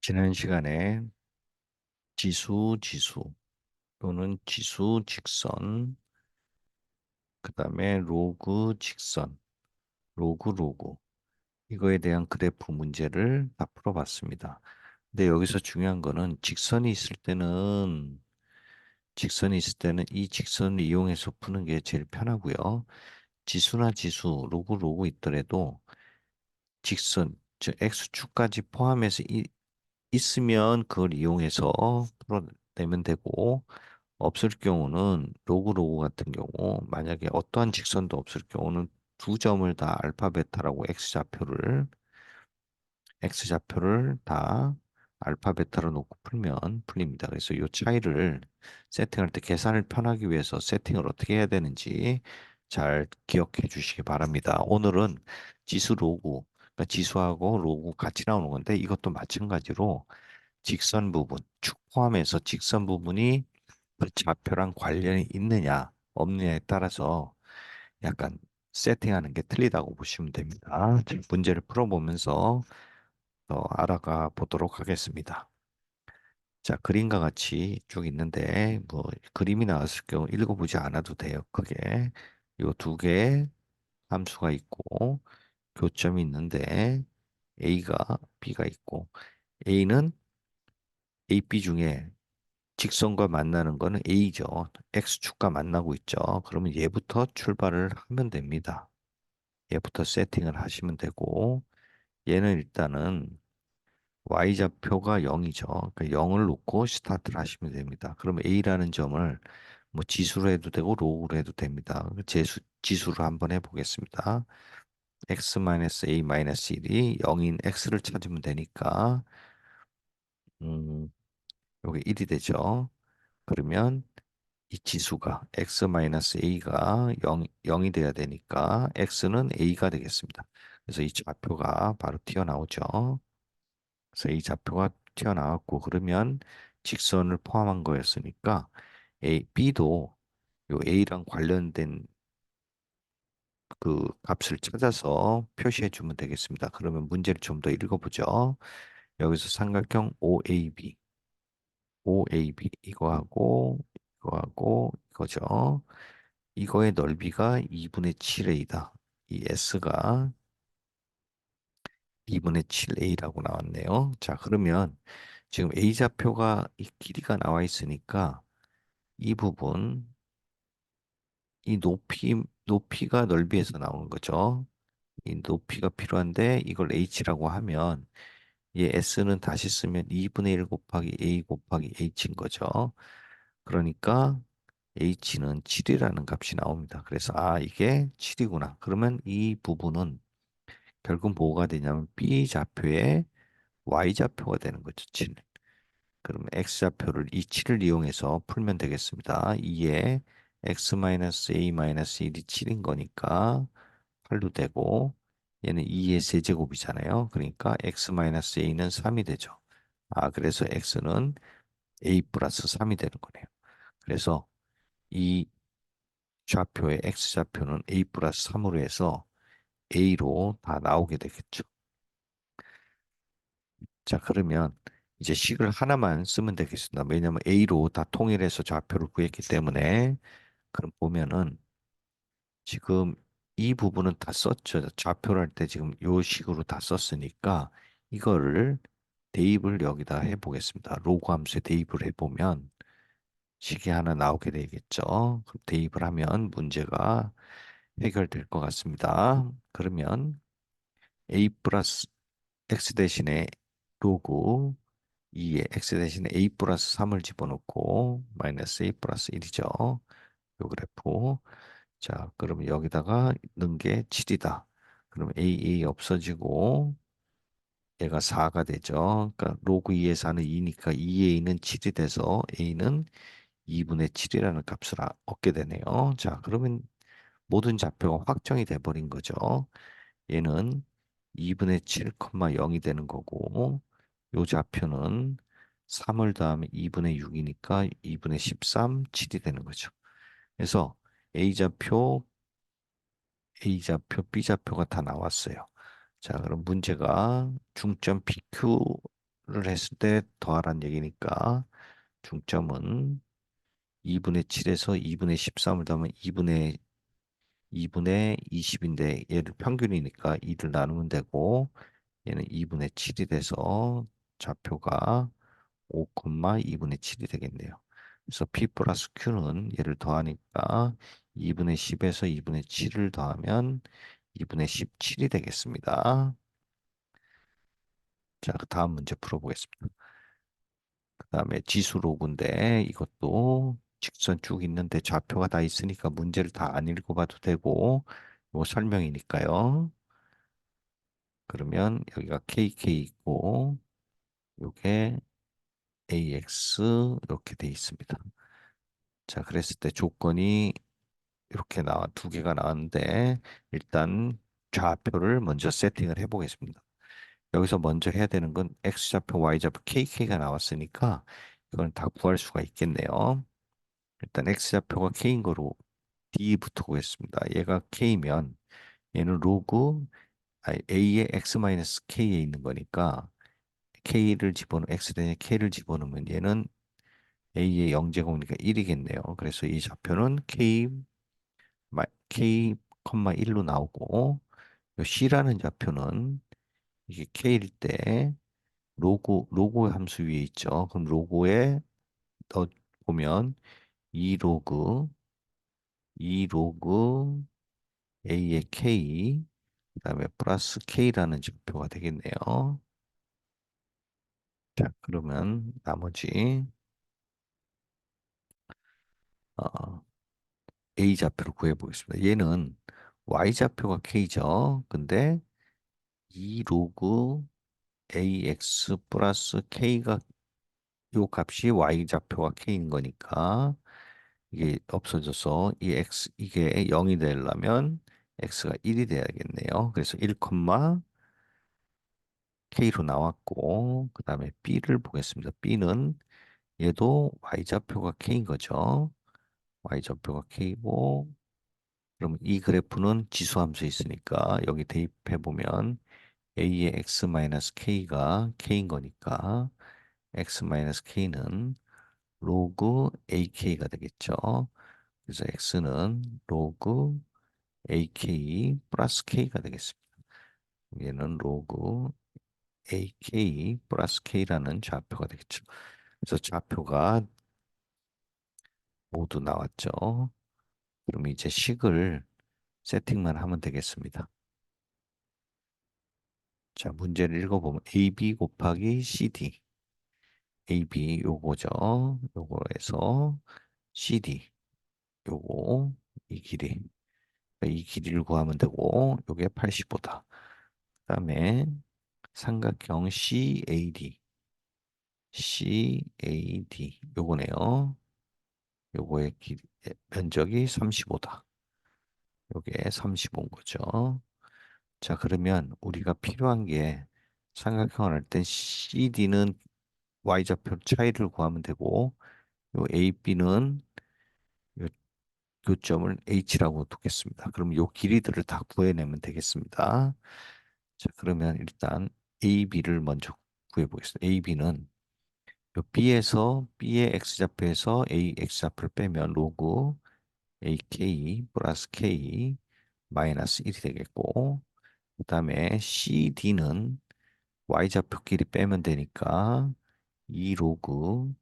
지난 시간에 지수 또는 지수 직선, 그 다음에 로그 직선, 로그 이거에 대한 그래프 문제를 다 풀어봤습니다. 근데 여기서 중요한 거는 직선이 있을 때는 이 직선을 이용해서 푸는 게 제일 편하고요. 지수나 지수, 로그 있더라도 직선, 즉 X축까지 포함해서 있으면 그걸 이용해서 풀어내면 되고, 없을 경우는 로그 같은 경우 만약에 어떠한 직선도 없을 경우는 두 점을 다 알파 베타라고 X좌표를 다 알파 베타로 놓고 풀면 풀립니다. 그래서 이 차이를 세팅할 때 계산을 편하기 위해서 세팅을 어떻게 해야 되는지 잘 기억해 주시기 바랍니다. 오늘은 지수 로그, 그러니까 지수하고 로그 같이 나오는 건데 이것도 마찬가지로 직선 부분, 축 포함해서 직선 부분이 그 좌표랑 관련이 있느냐, 없느냐에 따라서 약간 세팅하는 게 틀리다고 보시면 됩니다. 지금 문제를 풀어보면서 더 알아가 보도록 하겠습니다. 자, 그림과 같이 쭉 있는데, 뭐, 그림이 나왔을 경우 읽어보지 않아도 돼요. 크게. 요 두 개의 함수가 있고, 교점이 있는데, A가, B가 있고, A는 AB 중에 직선과 만나는 거는 A죠. X축과 만나고 있죠. 그러면 얘부터 출발을 하면 됩니다. 얘부터 세팅을 하시면 되고, 얘는 일단은 Y좌표가 0이죠. 그러니까 0을 놓고 스타트를 하시면 됩니다. 그러면 A라는 점을 뭐 지수로 해도 되고 로우로 해도 됩니다. 지수로 한번 해보겠습니다. x-a-1이 0인 x를 찾으면 되니까 음, 요게 1이 되죠. 그러면 이 지수가 x-a가 0이 돼야 되니까 x는 a가 되겠습니다. 그래서 이 좌표가 바로 튀어나오죠. 그래서 이 좌표가 튀어나왔고 그러면 직선을 포함한 거였으니까 B도 요 A랑 관련된 그 값을 찾아서 표시해 주면 되겠습니다. 그러면 문제를 좀 더 읽어보죠. 여기서 삼각형 OAB 이거하고 이거죠. 이거의 넓이가 2분의 7A다. 이 S가 2분의 7A라고 나왔네요. 자, 그러면 지금 A좌표가 이 길이가 나와 있으니까 이 부분, 이 높이가 넓이에서 나오는 거죠. 이 높이가 필요한데 이걸 H라고 하면 얘 S는 다시 쓰면 2분의 1 곱하기 A 곱하기 H인 거죠. 그러니까 H는 7이라는 값이 나옵니다. 그래서 아, 이게 7이구나. 그러면 이 부분은 결국 뭐가 되냐면 B좌표의 Y좌표가 되는 거죠. 7. 그럼 x좌표를 이 7을 이용해서 풀면 되겠습니다. 2에 x-a-1이 7인 거니까 8도 되고 얘는 2의 세제곱이잖아요. 그러니까 x-a는 3이 되죠. 아, 그래서 x는 a 플러스 3이 되는 거네요. 그래서 이 좌표의 x좌표는 a 플러스 3으로 해서 a로 다 나오게 되겠죠. 자, 그러면 이제 식을 하나만 쓰면 되겠습니다. 왜냐하면 A로 다 통일해서 좌표를 구했기 때문에 그럼 보면은 지금 이 부분은 다 썼죠. 좌표를 할 때 지금 요 식으로 다 썼으니까 이거를 대입을 여기다 해보겠습니다. 로그 함수에 대입을 해보면 식이 하나 나오게 되겠죠. 그럼 대입을 하면 문제가 해결될 것 같습니다. 그러면 A 플러스 X 대신에 로그 2에 x 대신에 a 플러스 3을 집어넣고 마이너스 a 플러스 1이죠. 요 그래프. 자, 그러면 여기다가 넣은 게 7이다. 그럼 a 없어지고 얘가 4가 되죠. 그러니까 로그 2의 4는 2니까 2a는 7이 돼서 a는 2분의 7이라는 값을 얻게 되네요. 자, 그러면 모든 좌표가 확정이 돼 버린 거죠. 얘는 2분의 7, 0이 되는 거고 요 좌표는 3을 더하면 2분의 6이니까 2분의 13, 7이 되는 거죠. 그래서 A좌표, B좌표가 다 나왔어요. 자, 그럼 문제가 중점 PQ를 했을 때 더하란 얘기니까 중점은 2분의 7에서 2분의 13을 더하면 2분의 20인데 얘를 평균이니까 2를 나누면 되고 얘는 2분의 7이 돼서 좌표가 5,2분의 7이 되겠네요. 그래서 P 플러스 Q는 얘를 더하니까 2분의 10에서 2분의 7을 더하면 2분의 17이 되겠습니다. 자, 그 다음 문제 풀어보겠습니다. 그 다음에 지수 로그인데 이것도 직선 쭉 있는데 좌표가 다 있으니까 문제를 다 안 읽어봐도 되고 요 설명이니까요. 그러면 여기가 KK 있고 요게 AX 이렇게 돼 있습니다. 자, 그랬을 때 조건이 이렇게 두 개가 나왔는데 일단 좌표를 먼저 세팅을 해 보겠습니다. 여기서 먼저 해야 되는 건 X좌표, Y좌표, KK가 나왔으니까 이건 다 구할 수가 있겠네요. 일단 X좌표가 K인 거로 D부터 구했습니다. 얘가 K면 얘는 로그 A의 X-K에 있는 거니까 K를 X 대신에 K를 집어넣으면 얘는 A의 0제곱이니까 1이겠네요. 그래서 이 좌표는 K, 1로 나오고 요 C라는 좌표는 이게 K일 때 로고 함수 위에 있죠. 그럼 로고에 넣어 보면 2로그 2로그 A의 K 그다음에 플러스 K라는 좌표가 되겠네요. 자, 그러면 나머지 어, A 좌표를 구해 보겠습니다. 얘는 Y 좌표가 K죠. 근데 2로그 AX 플러스 K가 요 값이 Y 좌표가 K인 거니까 이게 없어져서 이게 0이 되려면 X가 1이 돼야겠네요. 그래서 1, K로 나왔고 그다음에 B를 보겠습니다. B는 얘도 Y좌표가 K인 거죠. Y좌표가 K고 그러면 이 그래프는 지수함수에 있으니까 여기 대입해 보면 A의 X-K가 K인 거니까 X-K는 로그 AK가 되겠죠. 그래서 X는 로그 AK 플러스 K가 되겠습니다. 얘는 로그 AK 플러스 K라는 좌표가 되겠죠. 그래서 좌표가 모두 나왔죠. 그럼 이제 식을 세팅만 하면 되겠습니다. 자, 문제를 읽어보면 AB 곱하기 CD. AB 요거죠. 요거에서 CD 요거 이 길이. 이 길이를 구하면 되고 요게 85다. 그다음에 삼각형 CAD 요거네요. 요거의 면적이 35다. 요게 35인 거죠. 자, 그러면 우리가 필요한 게 삼각형을 할 땐 CD는 Y좌표 차이를 구하면 되고 요 AB는 요 교점을 H라고 두겠습니다. 그럼 요 길이들을 다 구해내면 되겠습니다. 자, 그러면 일단 AB를 먼저 구해 보겠습니다. AB는 요 B의 X좌표에서 A X좌표를 빼면 로그 AK 플러스 K 마이너스 1이 되겠고 그다음에 CD는 Y좌표끼리 빼면 되니까 2 로그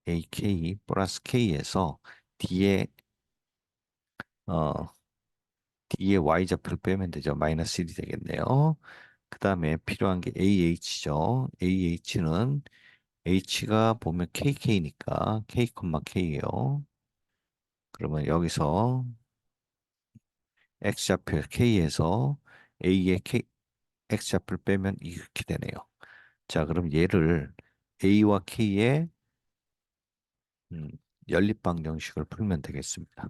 AK 플러스 K에서 D의 어 D의 Y좌표를 빼면 되죠. 마이너스 1이 되겠네요. 그 다음에 필요한 게 AH죠. AH는 H가 보면 KK니까 K, K예요. 그러면 여기서 X좌표 K에서 A의 X좌표를 빼면 이렇게 되네요. 자, 그럼 얘를 A와 K의 음, 연립방정식을 풀면 되겠습니다.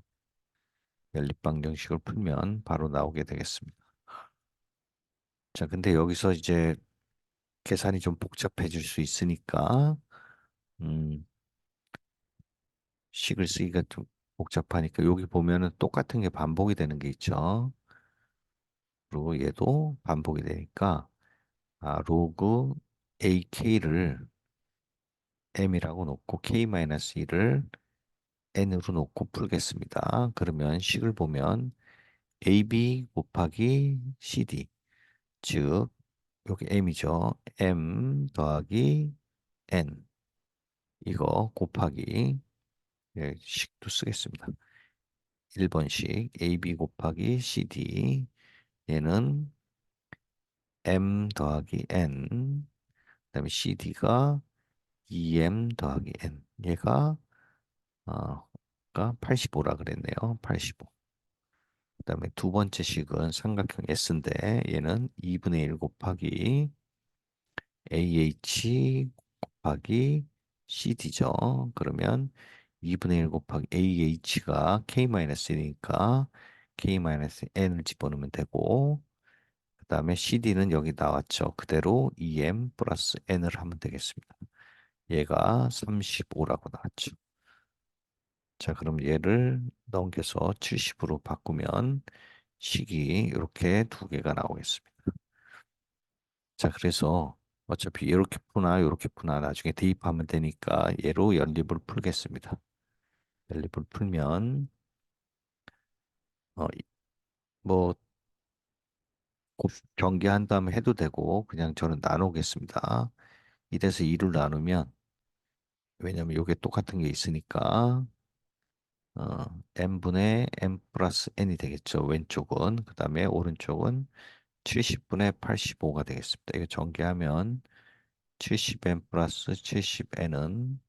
연립방정식을 풀면 바로 나오게 되겠습니다. 자, 근데 여기서 이제 계산이 좀 복잡해질 수 있으니까 음, 식을 쓰기가 좀 복잡하니까 여기 보면은 똑같은 게 반복이 되는 게 있죠. 그리고 얘도 반복이 되니까 로그 ak를 m이라고 놓고 k-1을 n으로 놓고 풀겠습니다. 그러면 식을 보면 ab 곱하기 cd, 즉 여기 m이죠. m 더하기 n, 이거 곱하기, 예, 식도 쓰겠습니다. 1번식 ab 곱하기 cd, 얘는 m 더하기 n, 그다음에 cd가 2m 더하기 n, 얘가 어, 가 85라 그랬네요. 85. 그다음에 두 번째 식은 삼각형 S인데 얘는 2분의 1 곱하기 AH 곱하기 CD죠. 그러면 2분의 1 곱하기 AH가 K-1이니까 K-n을 집어넣으면 되고, 그 다음에 CD는 여기 나왔죠. 그대로 2M 플러스 N을 하면 되겠습니다. 얘가 35라고 나왔죠. 자, 그럼 얘를 넘겨서 70으로 바꾸면 식이 이렇게 두 개가 나오겠습니다. 자, 그래서 어차피 이렇게 푸나 이렇게 푸나 나중에 대입하면 되니까 얘로 연립을 풀겠습니다. 연립을 풀면 어, 뭐 전개한 다음에 해도 되고 그냥 저는 나누겠습니다. 1에서 2를 나누면, 왜냐면 이게 똑같은 게 있으니까 n분의 n 플러스 n이 되겠죠. 왼쪽은. 그 다음에 오른쪽은 70분의 85가 되겠습니다. 이거 전개하면 70n 플러스 70n은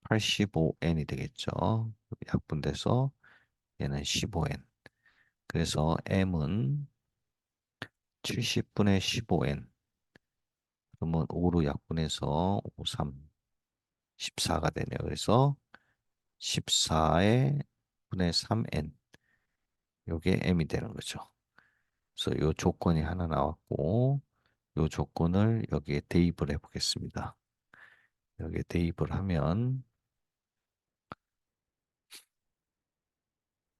85n이 되겠죠. 약분돼서 얘는 15n. 그래서 m은 70분의 15n. 그러면 5로 약분해서 5, 3, 14가 되네요. 그래서 14의 분의 3n. 요게 m이 되는 거죠. 그래서 요 조건이 하나 나왔고, 요 조건을 여기에 대입을 해 보겠습니다. 여기에 대입을 하면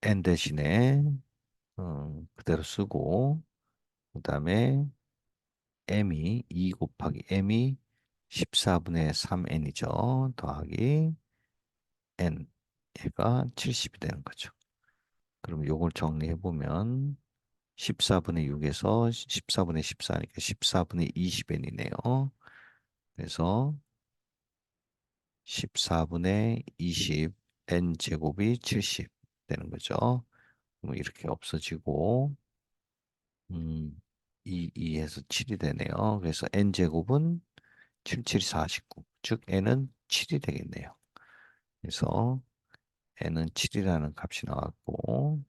n 대신에 그대로 쓰고, 그 다음에 m이 2 곱하기 m이 14분의 3n이죠. 더하기 n, 얘가 70이 되는 거죠. 그럼 요걸 정리해 보면 14분의 6에서 14분의 14니까 14분의 20n이네요. 그래서 14분의 20 n 제곱이 70 되는 거죠. 그럼 이렇게 없어지고 2에서 7이 되네요. 그래서 n 제곱은 7, 7, 49. 즉 n은 7이 되겠네요. 그래서 n은 7이라는 값이 나왔고,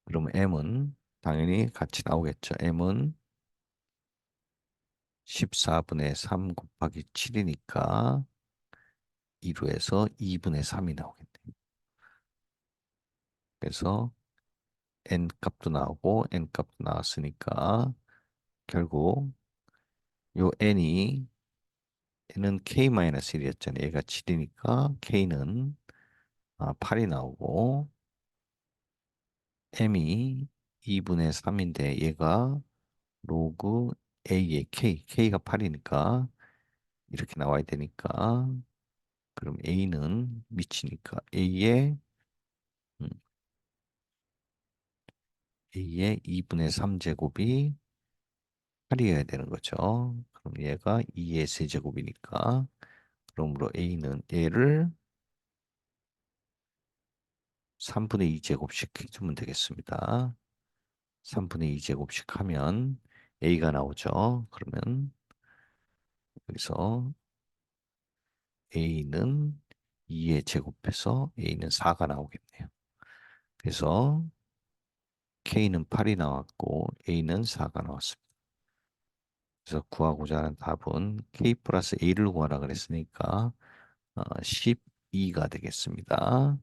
그럼 m은 당연히 같이 나오겠죠. m은 14분의 3 곱하기 7이니까 2루에서 2분의 3이 나오겠네요. 그래서 n 값도 나오고 n 값도 나왔으니까 결국 요 n은 k-1이었잖아요. 얘가 7이니까 k는 8이 나오고, m이 2분의 3인데 얘가 로그 a의 k가 8이니까 이렇게 나와야 되니까, 그럼 a는 미치니까 음, a의 2분의 3 제곱이 8이어야 되는 거죠. 그럼 얘가 2의 세제곱이니까, 그러므로 a는 얘를 3분의 2 제곱씩 해주면 되겠습니다. 3분의 2 제곱씩 하면 a가 나오죠. 그러면 여기서 a는 2에 제곱해서 a는 4가 나오겠네요. 그래서 k는 8이 나왔고 a는 4가 나왔습니다. 그래서 구하고자 하는 답은 k 플러스 a를 구하라 그랬으니까 12가 되겠습니다.